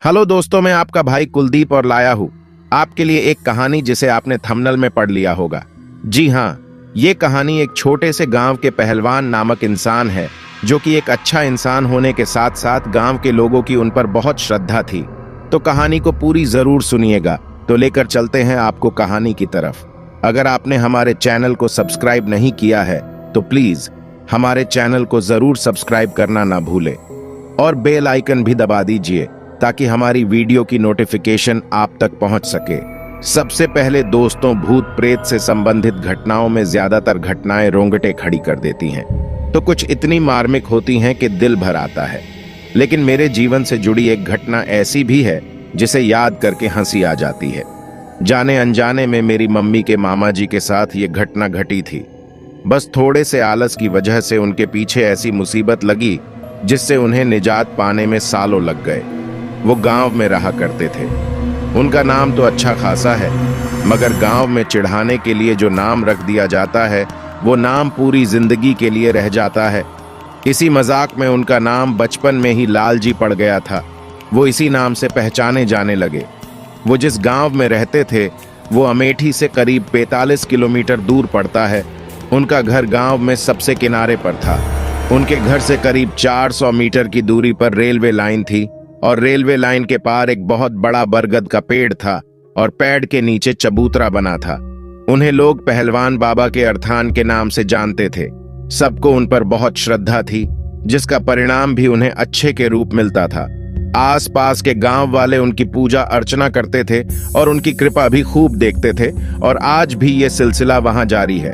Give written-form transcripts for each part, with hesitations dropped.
Hello दोस्तों, मैं आपका भाई कुलदीप और लाया हूँ आपके लिए एक कहानी जिसे आपने थंबनेल में पढ़ लिया होगा। जी हाँ, ये कहानी एक छोटे से गांव के पहलवान नामक इंसान है जो कि एक अच्छा इंसान होने के साथ साथ गांव के लोगों की उन पर बहुत श्रद्धा थी। तो कहानी को पूरी जरूर सुनिएगा। तो लेकर चलते हैं आपको कहानी की तरफ। अगर आपने हमारे चैनल को सब्सक्राइब नहीं किया है तो प्लीज हमारे चैनल को जरूर सब्सक्राइब करना ना भूले और बेल आइकन भी दबा दीजिए ताकि हमारी वीडियो की नोटिफिकेशन आप तक पहुंच सके। सबसे पहले दोस्तों, भूत प्रेत से संबंधित घटनाओं में ज्यादातर घटनाएं रोंगटे खड़ी कर देती हैं, तो कुछ इतनी मार्मिक होती हैं कि दिल भर आता है। लेकिन मेरे जीवन से जुड़ी एक घटना ऐसी भी है जिसे याद करके हंसी आ जाती है। जाने अनजाने में मेरी मम्मी के मामा जी के साथ ये घटना घटी थी। बस थोड़े से आलस की वजह से उनके पीछे ऐसी मुसीबत लगी जिससे उन्हें निजात पाने में सालों लग गए। वो गांव में रहा करते थे। उनका नाम तो अच्छा खासा है, मगर गांव में चिढ़ाने के लिए जो नाम रख दिया जाता है वो नाम पूरी जिंदगी के लिए रह जाता है। इसी मजाक में उनका नाम बचपन में ही लाल जी पड़ गया था। वो इसी नाम से पहचाने जाने लगे। वो जिस गांव में रहते थे वो अमेठी से करीब 45 किलोमीटर दूर पड़ता है। उनका घर गांव में सबसे किनारे पर था। उनके घर से करीब 400 मीटर की दूरी पर रेलवे लाइन थी और रेलवे लाइन के पार एक बहुत बड़ा बरगद का पेड़ था और पेड़ के नीचे चबूतरा बना था। उन्हें लोग पहलवान बाबा के अर्थान के नाम से जानते थे। सबको उन पर बहुत श्रद्धा थी, जिसका परिणाम भी उन्हें अच्छे के रूप मिलता था। आसपास के गांव वाले उनकी पूजा अर्चना करते थे और उनकी कृपा भी खूब देखते थे और आज भी ये सिलसिला वहां जारी है।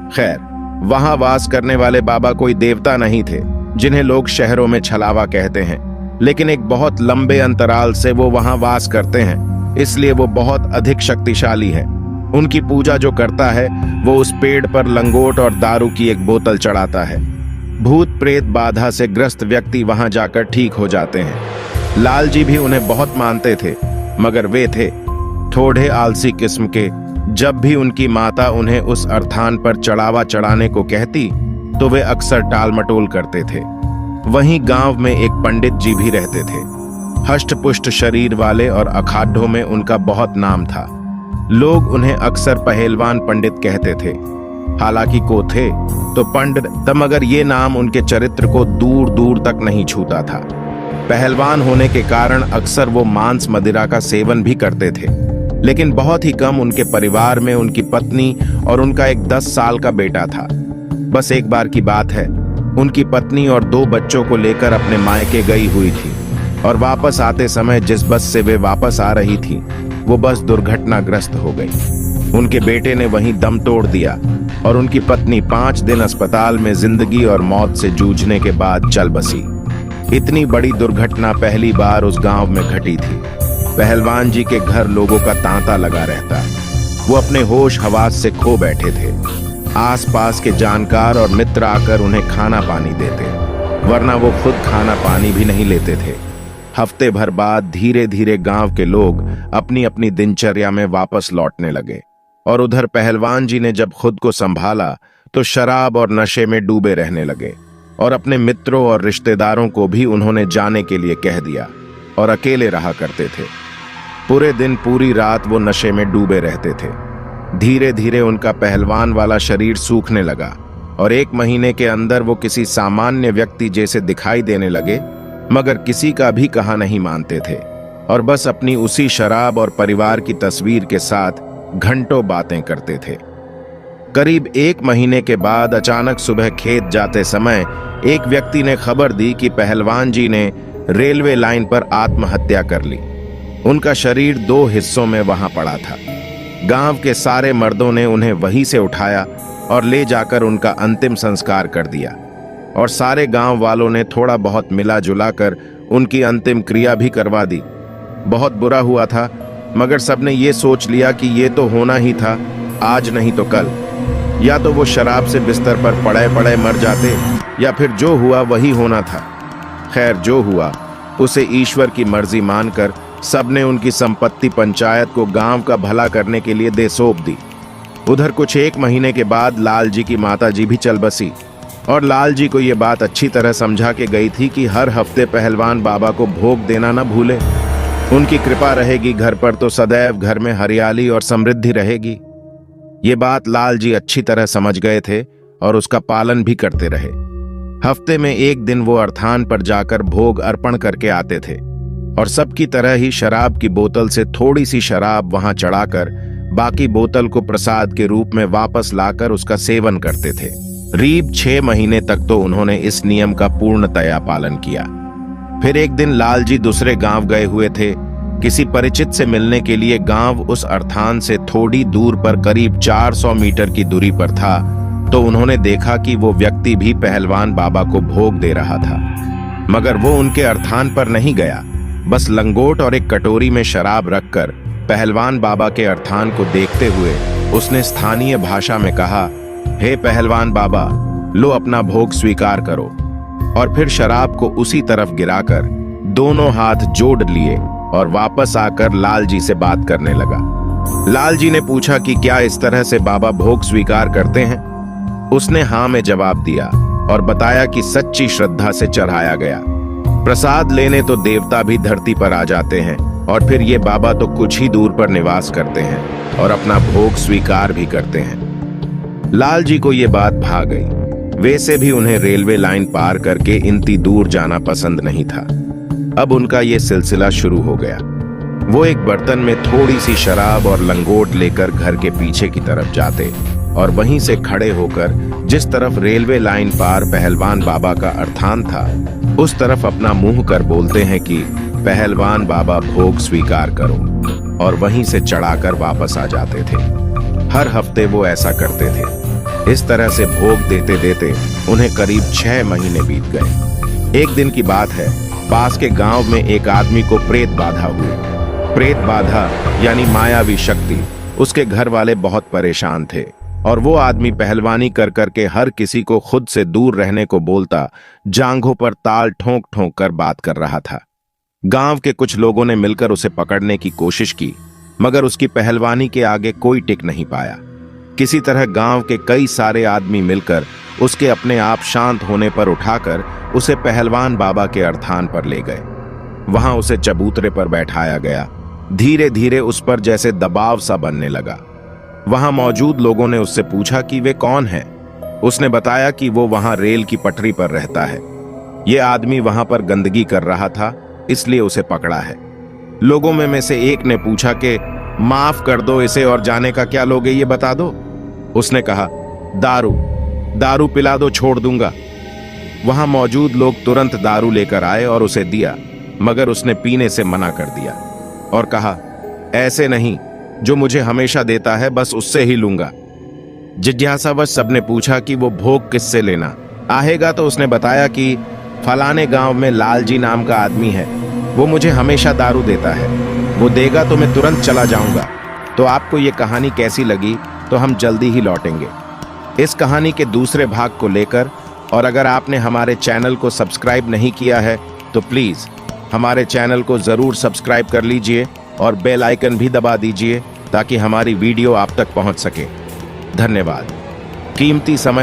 खैर, वहां वास करने वाले बाबा कोई देवता नहीं थे जिन्हें लोग शहरों में छलावा कहते हैं, लेकिन एक बहुत लंबे अंतराल से वो वहां वास करते हैं, इसलिए वो बहुत अधिक शक्तिशाली है। उनकी पूजा जो करता है वो उस पेड़ पर लंगोट और दारू की एक बोतल चढ़ाता है। भूत प्रेत बाधा से ग्रस्त व्यक्ति वहां जाकर ठीक हो जाते हैं। लाल जी भी उन्हें बहुत मानते थे, मगर वे थे थोड़े आलसी किस्म के। जब भी उनकी माता उन्हें उस अर्थान पर चढ़ावा चढ़ाने को कहती तो वे अक्सर टाल मटोल करते थे। वहीं गांव में एक पंडित जी भी रहते थे। हष्ट पुष्ट शरीर वाले और अखाडों में उनका बहुत नाम था। लोग उन्हें अक्सर पहलवान पंडित कहते थे। हालांकि को थे तो पंडित, मगर ये नाम उनके चरित्र को दूर दूर तक नहीं छूता था। पहलवान होने के कारण अक्सर वो मांस मदिरा का सेवन भी करते थे, लेकिन बहुत ही कम उनके परिवार में उनकी पत्नी और उनका एक 10 साल का बेटा था। बस एक बार की बात है, उनकी पत्नी और 2 बच्चों को लेकर अपने मायके गई हुई थी और वापस आते समय जिस बस से वे वापस आ रही थी वो बस दुर्घटनाग्रस्त हो गई। उनके बेटे ने वहीं दम तोड़ दिया और उनकी पत्नी 5 दिन अस्पताल में जिंदगी और मौत से जूझने के बाद चल बसी। इतनी बड़ी दुर्घटना पहली बार उस गांव में घटी थी। पहलवान जी के घर लोगों का तांता लगा रहता। वो अपने होश हवास से खो बैठे थे। आसपास के जानकार और मित्र आकर उन्हें खाना पानी देते, वरना वो खुद खाना पानी भी नहीं लेते थे। हफ्ते भर बाद धीरे धीरे गांव के लोग अपनी अपनी दिनचर्या में वापस लौटने लगे और उधर पहलवान जी ने जब खुद को संभाला तो शराब और नशे में डूबे रहने लगे और अपने मित्रों और रिश्तेदारों को भी उन्होंने जाने के लिए कह दिया और अकेले रहा करते थे। पूरे दिन पूरी रात वो नशे में डूबे रहते थे। धीरे धीरे उनका पहलवान वाला शरीर सूखने लगा और 1 महीने के अंदर वो किसी सामान्य व्यक्ति जैसे दिखाई देने लगे, मगर किसी का भी कहा नहीं मानते थे और बस अपनी उसी शराब और परिवार की तस्वीर के साथ घंटों बातें करते थे। करीब 1 महीने के बाद अचानक सुबह खेत जाते समय एक व्यक्ति ने खबर दी कि पहलवान जी ने रेलवे लाइन पर आत्महत्या कर ली। उनका शरीर 2 हिस्सों में वहां पड़ा था। गांव के सारे मर्दों ने उन्हें वहीं से उठाया और ले जाकर उनका अंतिम संस्कार कर दिया और सारे गांव वालों ने थोड़ा बहुत मिला जुला कर उनकी अंतिम क्रिया भी करवा दी। बहुत बुरा हुआ था, मगर सबने ये सोच लिया कि ये तो होना ही था, आज नहीं तो कल। या तो वो शराब से बिस्तर पर पड़े पड़े मर जाते या फिर जो हुआ वही होना था। खैर, जो हुआ उसे ईश्वर की मर्जी मानकर सबने उनकी संपत्ति पंचायत को गांव का भला करने के लिए दे सौंप दी। उधर कुछ 1 महीने के बाद लाल जी की माता जी भी चल बसी और लाल जी को ये बात अच्छी तरह समझा के गई थी कि हर हफ्ते पहलवान बाबा को भोग देना न भूले। उनकी कृपा रहेगी घर पर तो सदैव घर में हरियाली और समृद्धि रहेगी। ये बात लाल जी अच्छी तरह समझ गए थे और उसका पालन भी करते रहे। हफ्ते में एक दिन वो अर्थान पर जाकर भोग अर्पण करके आते थे और सबकी तरह ही शराब की बोतल से थोड़ी सी शराब वहां चढ़ाकर बाकी बोतल को प्रसाद के रूप में वापस लाकर उसका सेवन करते थे। करीब 6 महीने तक तो उन्होंने इस नियम का पूर्णतया पालन किया। फिर एक दिन लाल जी दूसरे गांव गए हुए थे, किसी परिचित से मिलने के लिए। गांव उस अर्थान से थोड़ी दूर पर करीब 400 मीटर की दूरी पर था, तो उन्होंने देखा कि वो व्यक्ति भी पहलवान बाबा को भोग दे रहा था। मगर वो उनके अर्थान पर नहीं गया, बस लंगोट और एक कटोरी में शराब रखकर पहलवान बाबा के अर्थान को देखते हुए उसने स्थानीय भाषा में कहा, हे पहलवान बाबा, लो अपना भोग स्वीकार करो। और फिर शराब को उसी तरफ गिराकर दोनों हाथ जोड़ लिए और वापस आकर लाल जी से बात करने लगा। लाल जी ने पूछा कि क्या इस तरह से बाबा भोग स्वीकार करते हैं? उसने हाँ में जवाब दिया और बताया कि सच्ची श्रद्धा से चढ़ाया गया प्रसाद लेने तो देवता भी धरती पर आ जाते हैं, और फिर ये बाबा तो कुछ ही दूर पर निवास करते हैं और अपना भोग स्वीकार भी करते हैं। लाल जी को ये बात भा गई। वैसे भी उन्हें रेलवे लाइन पार करके इतनी दूर जाना पसंद नहीं था। अब उनका ये सिलसिला शुरू हो गया। वो एक बर्तन में थोड़ी सी शराब और लंगोट लेकर घर के पीछे की तरफ जाते और वहीं से खड़े होकर जिस तरफ रेलवे लाइन पार पहलवान बाबा का अर्थान था उस तरफ अपना मुंह कर बोलते हैं कि पहलवान बाबा भोग स्वीकार करो, और वहीं से चढ़ाकर वापस आ जाते थे। हर हफ्ते वो ऐसा करते थे। इस तरह से भोग देते देते उन्हें करीब 6 महीने बीत गए। एक दिन की बात है, पास के गांव में एक आदमी को प्रेत बाधा हुई। प्रेत बाधा यानी मायावी शक्ति। उसके घर वाले बहुत परेशान थे और वो आदमी पहलवानी कर करके हर किसी को खुद से दूर रहने को बोलता, जांघों पर ताल ठोंक ठोंक कर बात कर रहा था। गांव के कुछ लोगों ने मिलकर उसे पकड़ने की कोशिश की, मगर उसकी पहलवानी के आगे कोई टिक नहीं पाया। किसी तरह गांव के कई सारे आदमी मिलकर उसके अपने आप शांत होने पर उठाकर उसे पहलवान बाबा के अर्थान पर ले गए। वहां उसे चबूतरे पर बैठाया गया। धीरे धीरे उस पर जैसे दबाव सा बनने लगा। वहां मौजूद लोगों ने उससे पूछा कि वे कौन हैं। उसने बताया कि वो वहां रेल की पटरी पर रहता है। ये आदमी वहां पर गंदगी कर रहा था, इसलिए उसे पकड़ा है। लोगों में से एक ने पूछा कि माफ कर दो इसे, और जाने का क्या लोगे ये बता दो। उसने कहा, दारू पिला दो, छोड़ दूंगा। वहां मौजूद लोग तुरंत दारू लेकर आए और उसे दिया, मगर उसने पीने से मना कर दिया और कहा, ऐसे नहीं, जो मुझे हमेशा देता है बस उससे ही लूंगा। जिज्ञासावश सबने पूछा कि वो भोग किससे लेना आएगा, तो उसने बताया कि फलाने गांव में लाल जी नाम का आदमी है, वो मुझे हमेशा दारू देता है, वो देगा तो मैं तुरंत चला जाऊंगा। तो आपको ये कहानी कैसी लगी तो हम जल्दी ही लौटेंगे इस कहानी के दूसरे भाग को लेकर। और अगर आपने हमारे चैनल को सब्सक्राइब नहीं किया है तो प्लीज हमारे चैनल को जरूर सब्सक्राइब कर लीजिए और बेल आइकन भी दबा दीजिए ताकि हमारी वीडियो आप तक पहुंच सके। धन्यवाद। कीमती समय